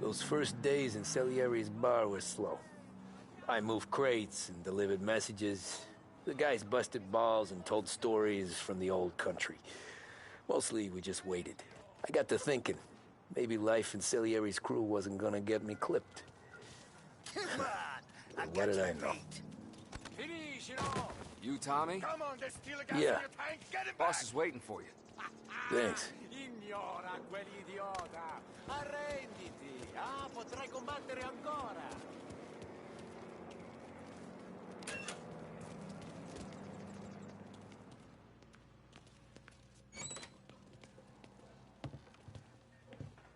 Those first days in Salieri's bar were slow. I moved crates and delivered messages. The guys busted balls and told stories from the old country. Mostly, we just waited. I got to thinking, maybe life in Salieri's crew wasn't gonna get me clipped. Come on! What did I know? Finish it. You, Tommy? Come on, there's still a gas Yeah. in your tank. Get him back! Boss is waiting for you. Thanks. Ignora quell'idiota. Arrenditi. Potrai combattere ancora.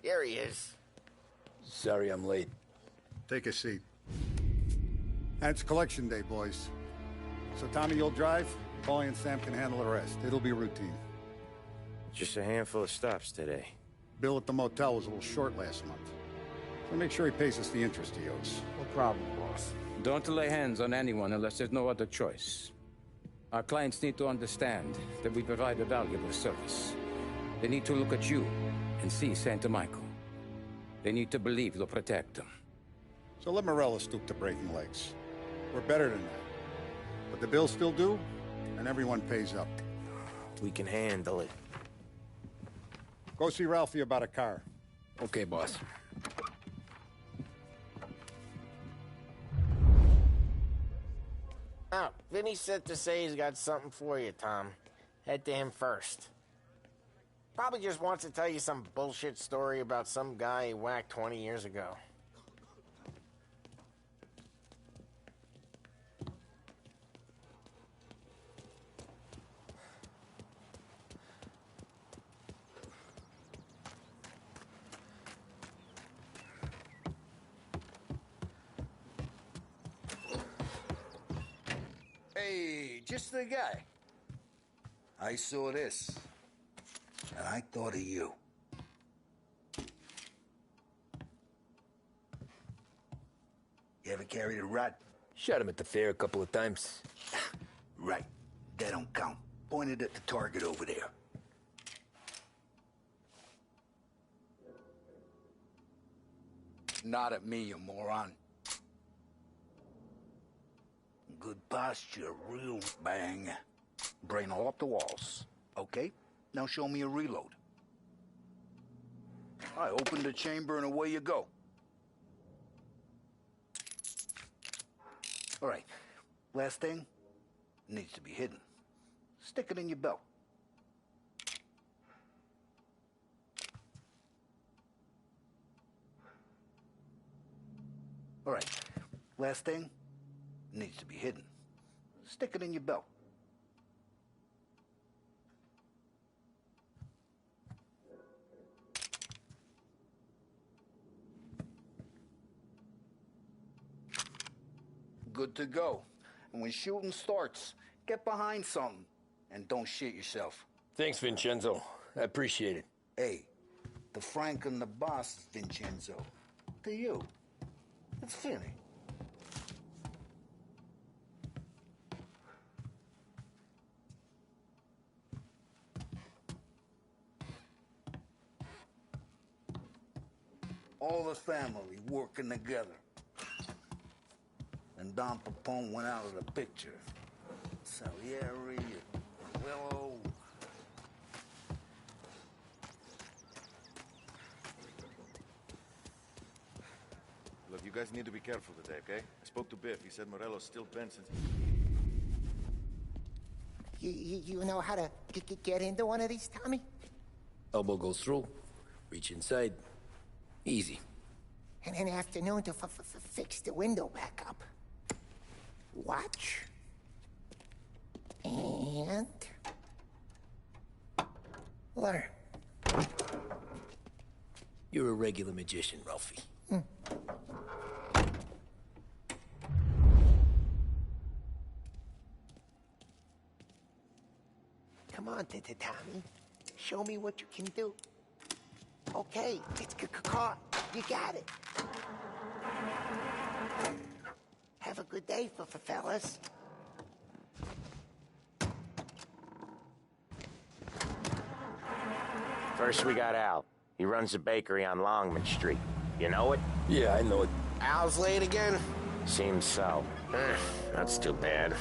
Here he is. Sorry I'm late. Take a seat. And it's collection day, boys. So Tommy, you'll drive. Paulie and Sam can handle the rest. It'll be routine. Just a handful of stops today. Bill at the motel was a little short last month. So make sure he pays us the interest he owes. No problem, boss. Don't lay hands on anyone unless there's no other choice. Our clients need to understand that we provide a valuable service. They need to look at you and see Santa Michael. They need to believe you'll protect them. So let Morella stoop to breaking legs. We're better than that. But the bills still due, and everyone pays up. We can handle it. Go see Ralphie about a car. Okay, boss. Oh, Vinny said to say he's got something for you, Tom. Head to him first. Probably just wants to tell you some bullshit story about some guy he whacked 20 years ago. Hey, just the guy. I saw this, and I thought of you. You ever carried a rat? Shot him at the fair a couple of times. Right. That don't count. Pointed at the target over there. Not at me, you moron. Good posture, real bang. Brain all up the walls. Okay? Now show me a reload. I open the chamber and away you go. All right. Last thing. Needs to be hidden. Stick it in your belt. All right. Last thing. Needs to be hidden. Stick it in your belt. Good to go. And when shooting starts, get behind something and don't shit yourself. Thanks, Vincenzo. I appreciate it. Hey, the Frank and the boss is Vincenzo. To you, it's Finny. All the family working together. And Don Papone went out of the picture. Salieri, Willow. Look, you guys need to be careful today, okay? I spoke to Biff. He said Morello's still bent since... You know how to get into one of these, Tommy? Elbow goes through. Reach inside. Easy. And an afternoon to fix the window back up. Watch. And... learn. You're a regular magician, Ralphie. Come on, Tommy. Show me what you can do. Okay, it's caught. You got it. Have a good day, fellas. First we got Al. He runs a bakery on Longman Street. You know it? Yeah, I know it. Al's late again? Seems so. That's too bad.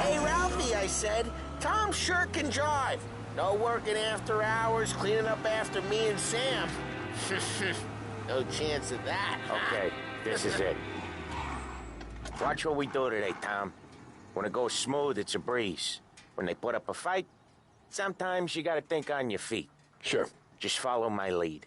Hey, Ralphie, I said. Tom sure can drive. No working after hours, cleaning up after me and Sam. No chance of that. Okay, this is it. Watch what we do today, Tom. When it goes smooth, it's a breeze. When they put up a fight, sometimes you gotta think on your feet. Sure. Just follow my lead.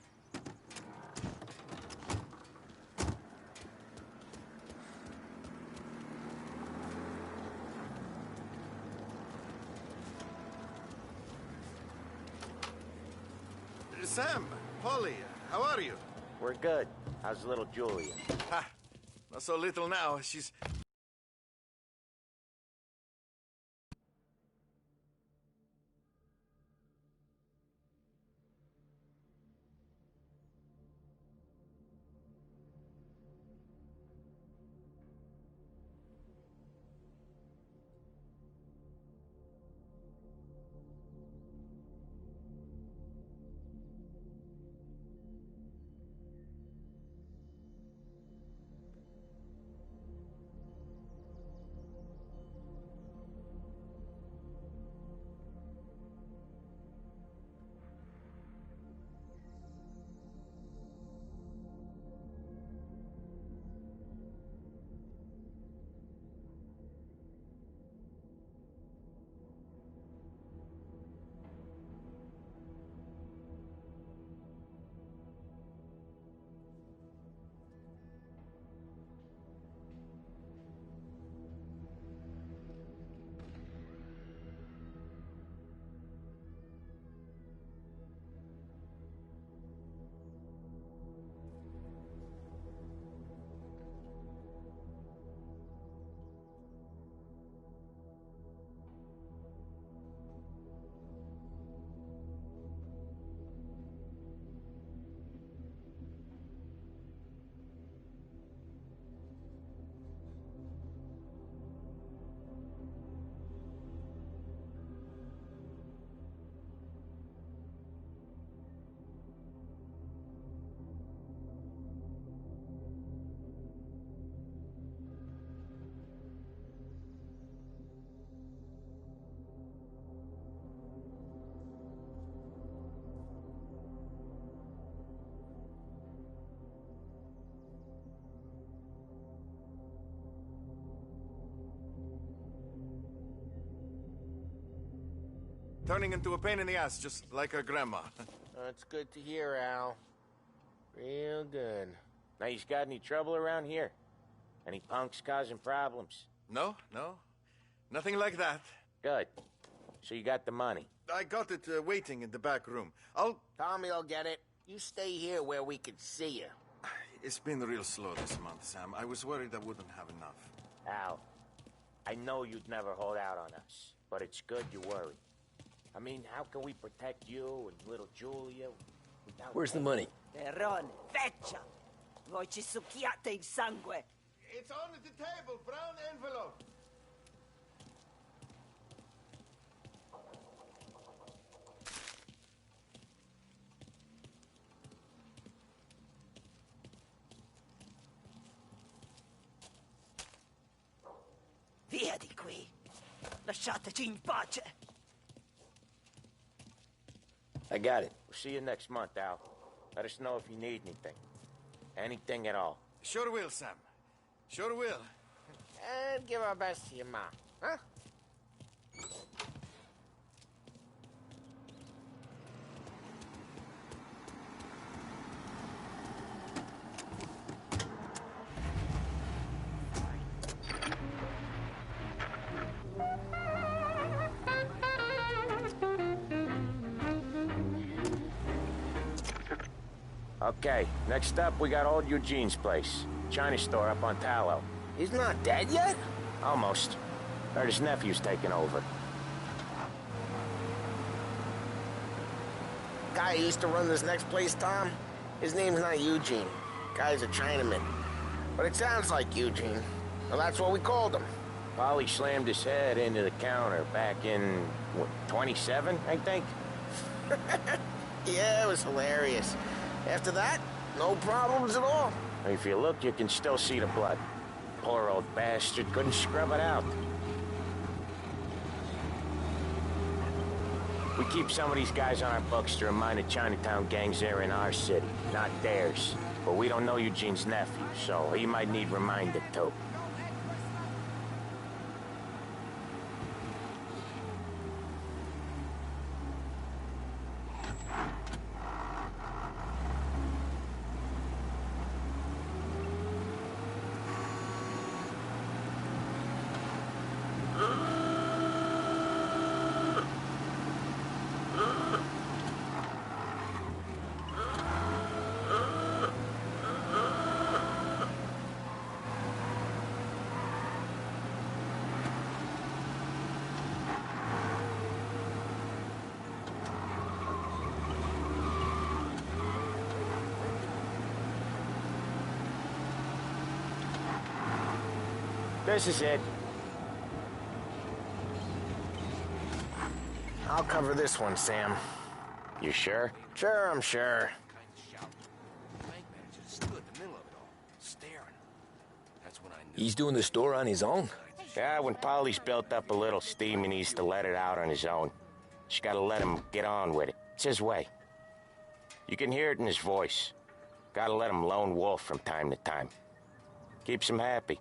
Sam, Polly, how are you? We're good. How's little Julia? Ha! Not so little now. She's... turning into a pain in the ass, just like her grandma. That's good to hear, Al. Real good. Now, you got any trouble around here? Any punks causing problems? No, nothing like that. Good. So you got the money? I got it waiting in the back room. Tommy will get it. You stay here where we can see you. It's been real slow this month, Sam. I was worried I wouldn't have enough. Al, I know you'd never hold out on us, but it's good you worry. I mean, how can we protect you and little Julia without... Where's the money? Perrone, feccia! Voi ci succhiate il sangue! It's on the table, brown envelope. Via di qui! Lasciateci in pace! I got it. We'll see you next month, Al. Let us know if you need anything. Anything at all. Sure will, Sam. Sure will. And give our best to your mom, huh? Okay, next up, we got old Eugene's place. China store up on Tallow. He's not dead yet? Almost. Heard his nephew's taking over. Guy who used to run this next place, Tom? His name's not Eugene. Guy's a Chinaman. But it sounds like Eugene. Well, that's what we called him. Polly slammed his head into the counter back in, what, 27, I think? Yeah, it was hilarious. After that, no problems at all. If you look, you can still see the blood. Poor old bastard couldn't scrub it out. We keep some of these guys on our books to remind the Chinatown gangs they're in our city, not theirs. But we don't know Eugene's nephew, so he might need reminded too. This is it. I'll cover this one, Sam. You sure? Sure, I'm sure. He's doing the store on his own? Yeah, when Polly's built up a little steam, he needs to let it out on his own. Just gotta let him get on with it. It's his way. You can hear it in his voice. Gotta let him lone wolf from time to time. Keeps him happy.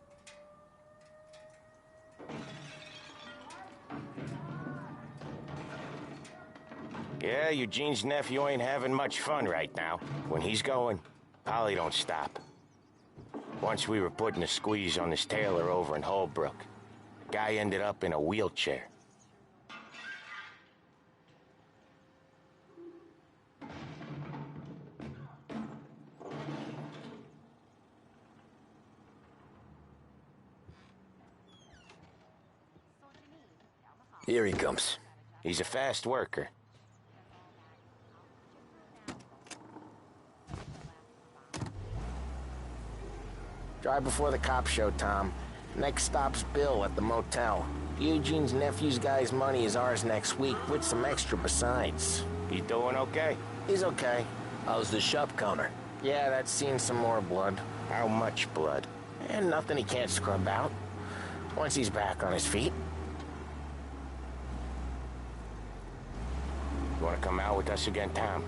Yeah, Eugene's nephew ain't having much fun right now. When he's going, Polly don't stop. Once we were putting a squeeze on this tailor over in Holbrook. The guy ended up in a wheelchair. Here he comes. He's a fast worker. Drive before the cops show, Tom. Next stop's Bill at the motel. Eugene's nephew's guy's money is ours next week, with some extra besides. He doing okay? He's okay. How's the shop counter? Yeah, that's seen some more blood. How much blood? And nothing he can't scrub out. Once he's back on his feet. You want to come out with us again, Tom?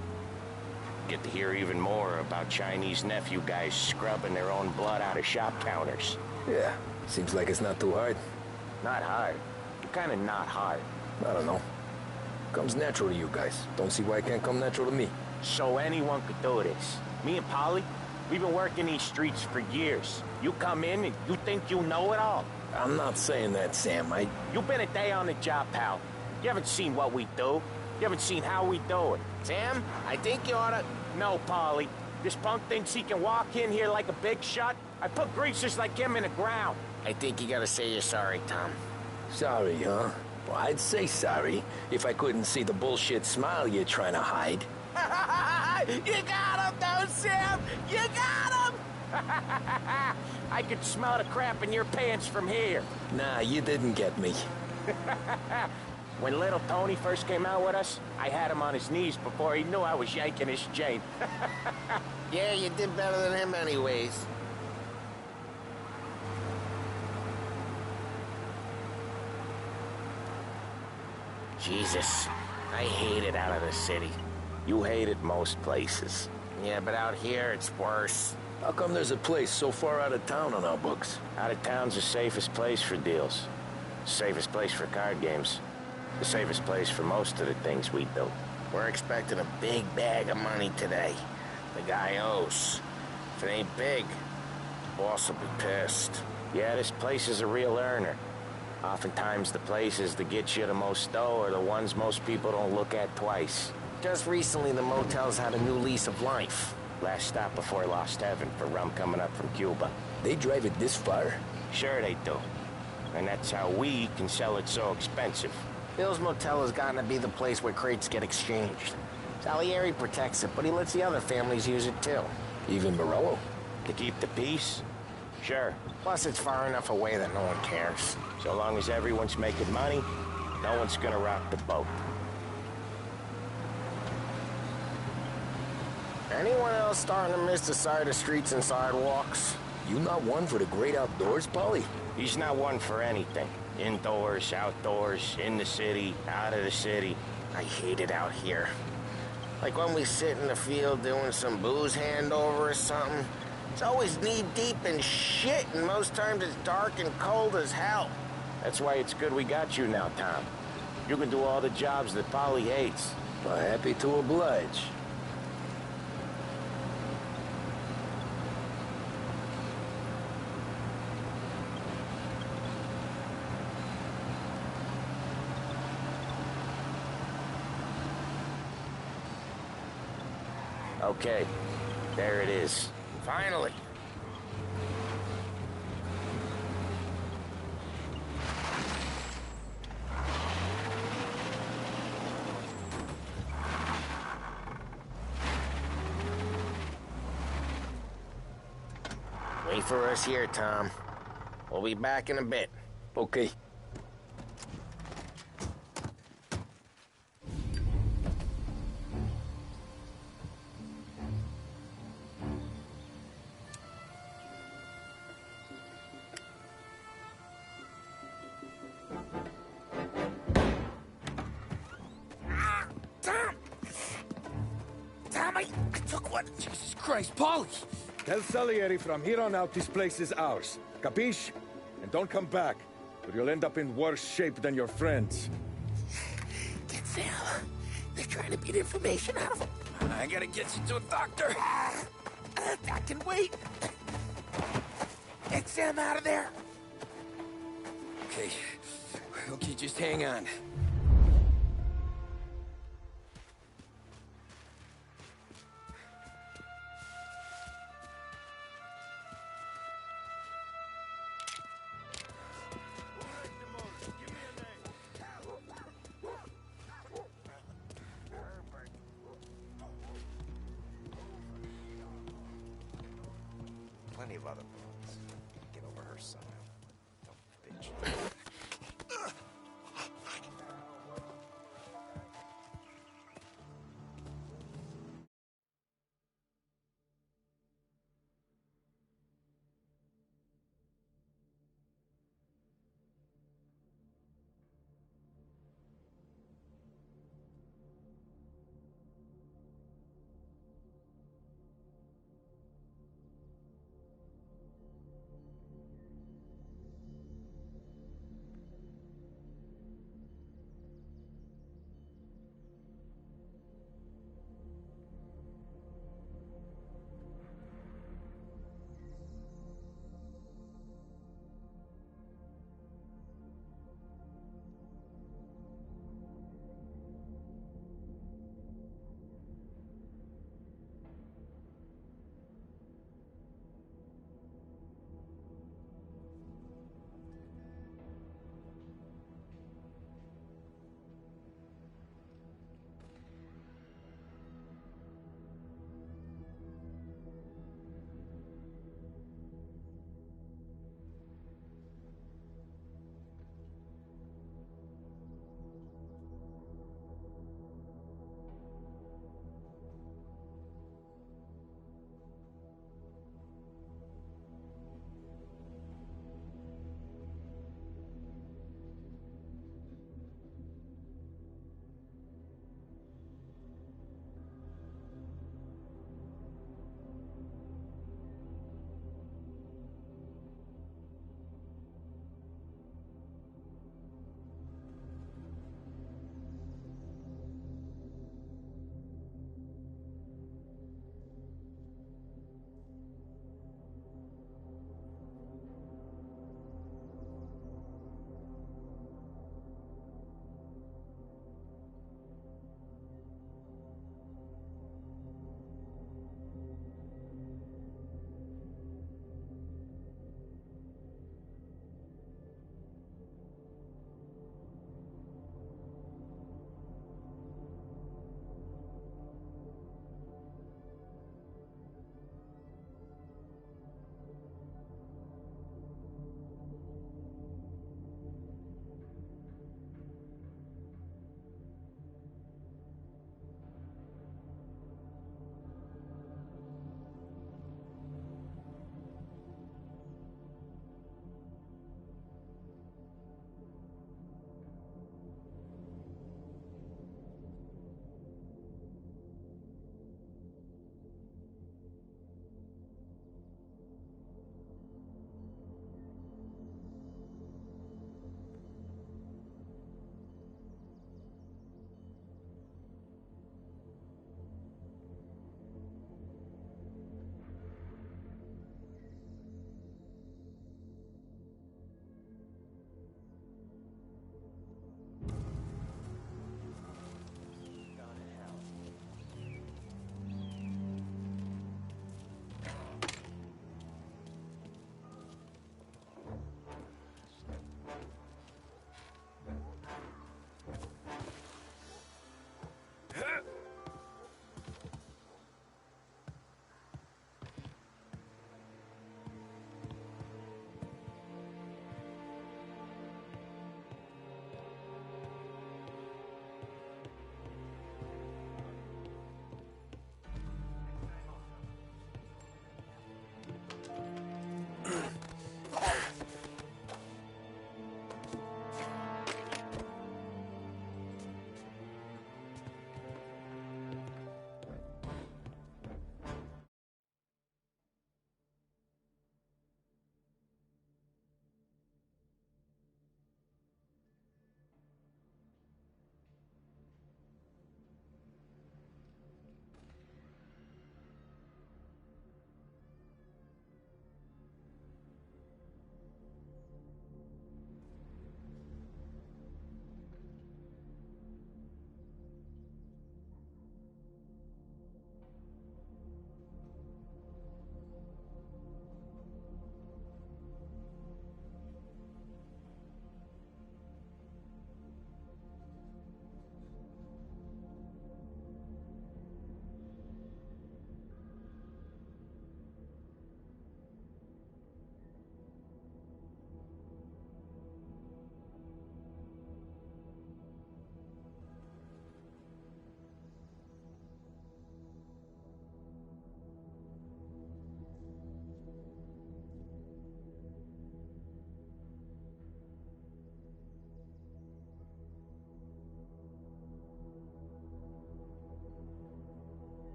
Get to hear even more about Chinese nephew guys scrubbing their own blood out of shop counters. Yeah, seems like it's not too hard. Not hard. Kind of not hard. I don't know. Comes natural to you guys. Don't see why it can't come natural to me. So anyone could do this. Me and Polly, we've been working these streets for years. You come in and you think you know it all. I'm not saying that, Sam. You've been a day on the job, pal. You haven't seen what we do. You haven't seen how we do it. Sam, I think you oughta... No, Polly. This punk thinks he can walk in here like a big shot. I put greasers like him in the ground. I think you gotta say you're sorry, Tom. Sorry, huh? Well, I'd say sorry if I couldn't see the bullshit smile you're trying to hide. You got him, though, Sam! You got him! I could smell the crap in your pants from here. Nah, you didn't get me. When little Tony first came out with us, I had him on his knees before he knew I was yanking his chain. Yeah, you did better than him anyways. Jesus, I hate it out of the city. You hate it most places. Yeah, but out here, it's worse. How come there's a place so far out of town on our books? Out of town's the safest place for deals. Safest place for card games. The safest place for most of the things we do. We're expecting a big bag of money today. The guy owes. If it ain't big, the boss will be pissed. Yeah, this place is a real earner. Oftentimes the places that get you the most dough are the ones most people don't look at twice. Just recently, the motel's had a new lease of life. Last stop before Lost Heaven for rum coming up from Cuba. They drive it this far? Sure they do. And that's how we can sell it so expensive. Bill's Motel has gotten to be the place where crates get exchanged. Salieri protects it, but he lets the other families use it too. Even Morello? To keep the peace? Sure. Plus, it's far enough away that no one cares. So long as everyone's making money, no one's gonna rock the boat. Anyone else starting to miss the side of streets and sidewalks? You not one for the great outdoors, Paulie? He's not one for anything. Indoors, outdoors, in the city, out of the city. I hate it out here. Like when we sit in the field doing some booze handover or something. It's always knee-deep in shit, and most times it's dark and cold as hell. That's why it's good we got you now, Tom. You can do all the jobs that Polly hates. Well, happy to oblige. Okay, there it is. Finally. Wait for us here, Tom. We'll be back in a bit. Okay. I took one. Jesus Christ, Paulie! Tell Salieri from here on out this place is ours. Capiche? And don't come back, or you'll end up in worse shape than your friends. Get Sam. They're trying to get information out of him. I gotta get you to a doctor. I can wait. Get Sam out of there. Okay. Okay, just hang on. Plenty of other ones. Get over her somehow. Dumb bitch.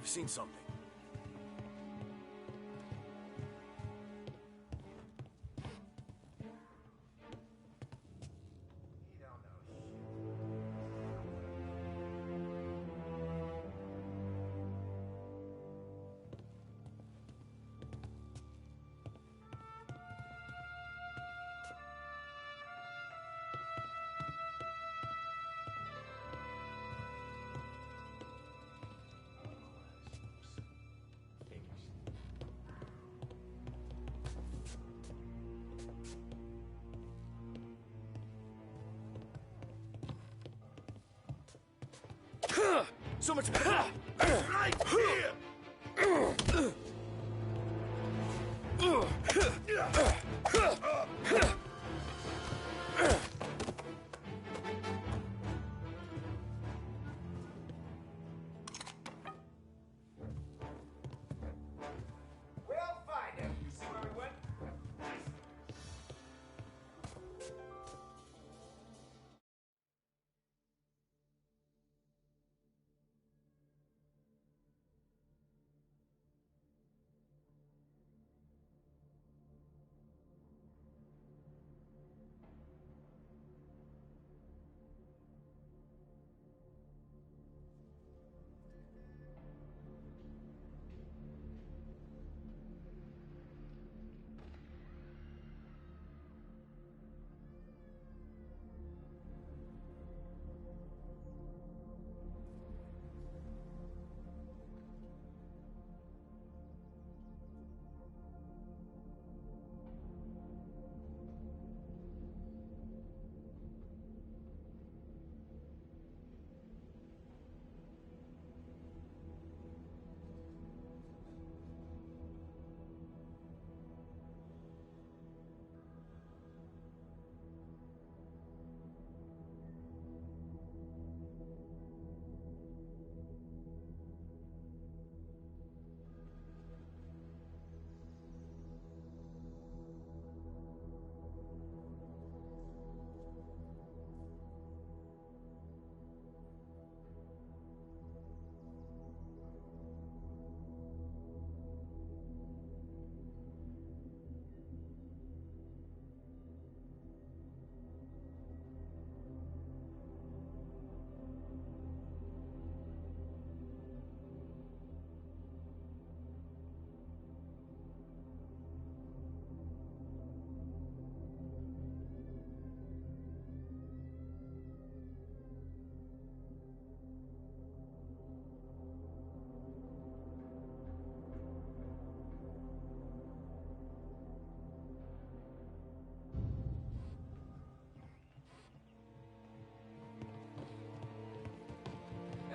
have seen something. So much better. Right here. We'll find him. You see where we went?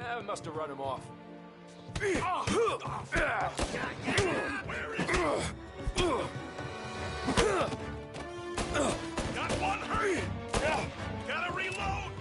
I must have run him off. Got one hurt. Gotta reload.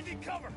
Finding cover!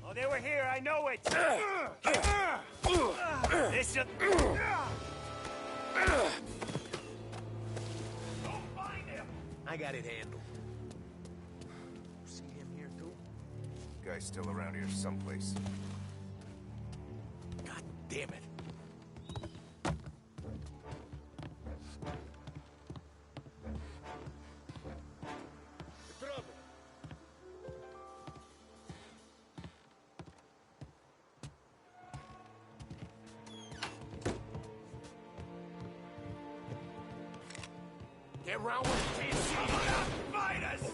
Oh, they were here, I know it! This should... I got it handled. See him here, too? Guy's still around here someplace. God damn it. Get around with it, can't see you. Fight us!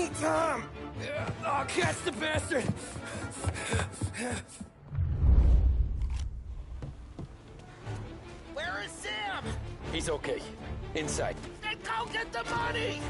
me, Tom! I'll catch the bastard! Where is Sam? He's okay. Inside. Then go get the money!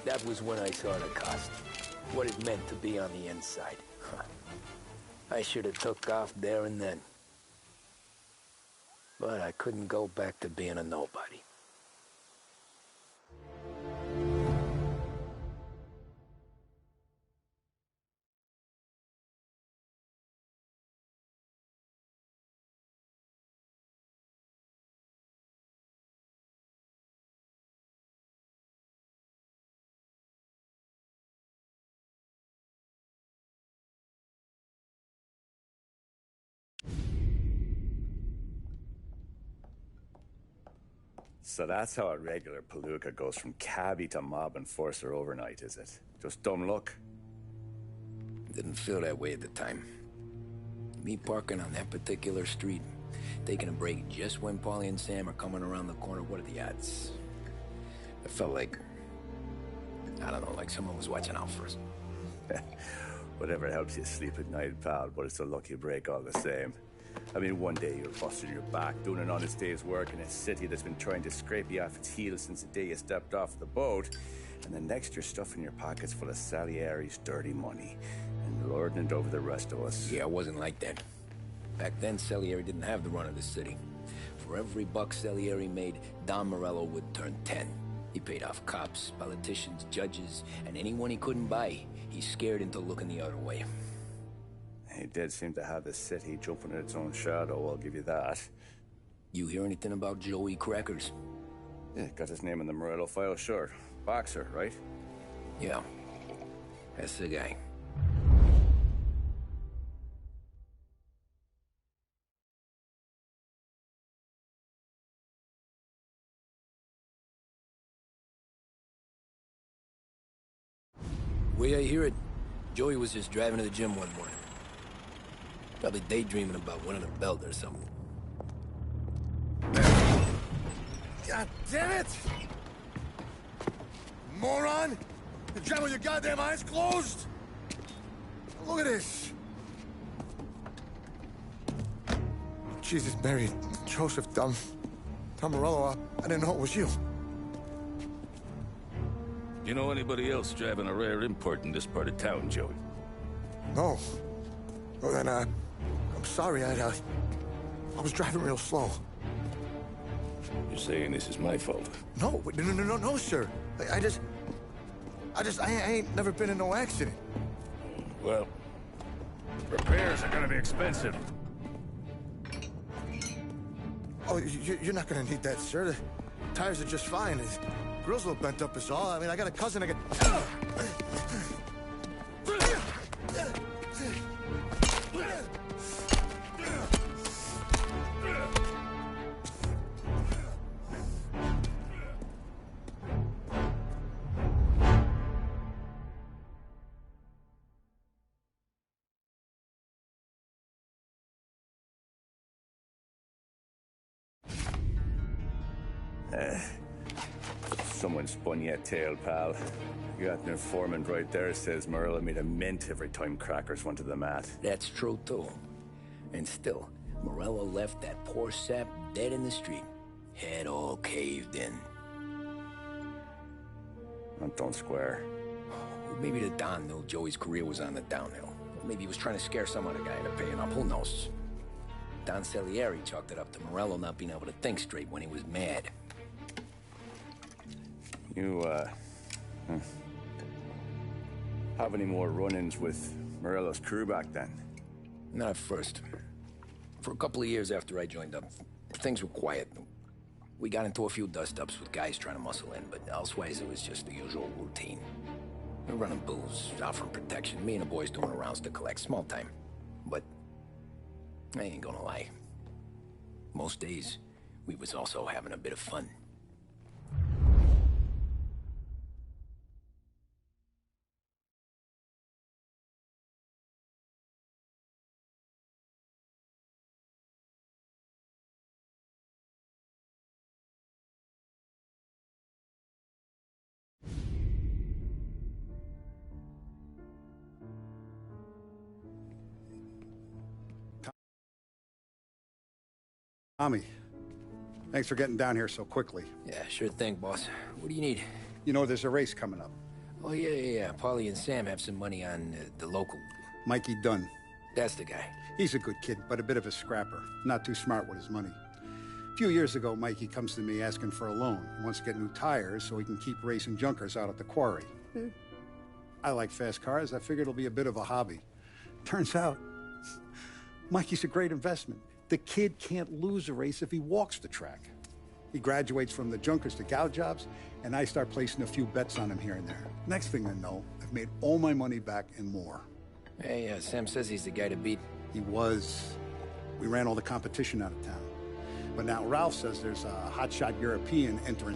That was when I saw the cost. What it meant to be on the inside. Huh. I should have took off there and then. But I couldn't go back to being a nobody. So that's how a regular palooka goes from cabbie to mob enforcer overnight, is it? Just dumb luck? Didn't feel that way at the time. Me parking on that particular street, taking a break just when Paulie and Sam are coming around the corner, what are the odds? I felt like, I don't know, like someone was watching out for us. Whatever helps you sleep at night, pal, but it's a lucky break all the same. I mean, one day you're busting your back, doing an honest day's work in a city that's been trying to scrape you off its heels since the day you stepped off the boat, and the next you're stuffing your pockets full of Salieri's dirty money and lording it over the rest of us. Yeah, it wasn't like that. Back then, Salieri didn't have the run of the city. For every buck Salieri made, Don Morello would turn 10. He paid off cops, politicians, judges, and anyone he couldn't buy, he scared into looking the other way. He did seem to have the city jumping in its own shadow, I'll give you that. You hear anything about Joey Crackers? Yeah, got his name in the Morello file, sure. Boxer, right? Yeah, that's the guy. Way I hear it, Joey was just driving to the gym one morning. Probably daydreaming about winning a belt or something. God damn it! Moron! You drive with your goddamn eyes closed? Look at this! Jesus, Mary, Joseph, Tom Morello, I didn't know it was you. You know anybody else driving a rare import in this part of town, Joey? No. Well, then, I'm sorry, I was driving real slow. You're saying this is my fault? No, no, sir. I ain't never been in no accident. Well, repairs are gonna be expensive. Oh, you're not gonna need that, sir. The tires are just fine. The grill's a little bent up is all. I mean, I got a cousin I got... Someone spun you a tale, pal. You got an informant right there says Morello made a mint every time crackers went to the mat. That's true, too. And still, Morello left that poor sap dead in the street. Head all caved in. That don't square. Maybe the Don knew Joey's career was on the downhill. Maybe he was trying to scare some other guy into paying up. Who knows? Don Salieri chalked it up to Morello not being able to think straight when he was mad. You, have any more run-ins with Morello's crew back then? Not at first. For a couple of years after I joined up, things were quiet. We got into a few dust-ups with guys trying to muscle in, but elsewise it was just the usual routine. We were running booze, offering protection, me and the boys doing rounds to collect, small time. But I ain't gonna lie. Most days, we was also having a bit of fun. Tommy, thanks for getting down here so quickly. Yeah, sure thing, boss. What do you need? You know, there's a race coming up. Oh, yeah. Paulie and Sam have some money on the local. Mikey Dunn. That's the guy. He's a good kid, but a bit of a scrapper. Not too smart with his money. A few years ago, Mikey comes to me asking for a loan. He wants to get new tires so he can keep racing junkers out at the quarry. I like fast cars. I figured it'll be a bit of a hobby. Turns out, Mikey's a great investment. The kid can't lose a race if he walks the track. He graduates from the junkers to gal jobs, and I start placing a few bets on him here and there. Next thing I know, I've made all my money back and more. Hey, Sam says he's the guy to beat. He was. We ran all the competition out of town. But now Ralph says there's a hotshot European entering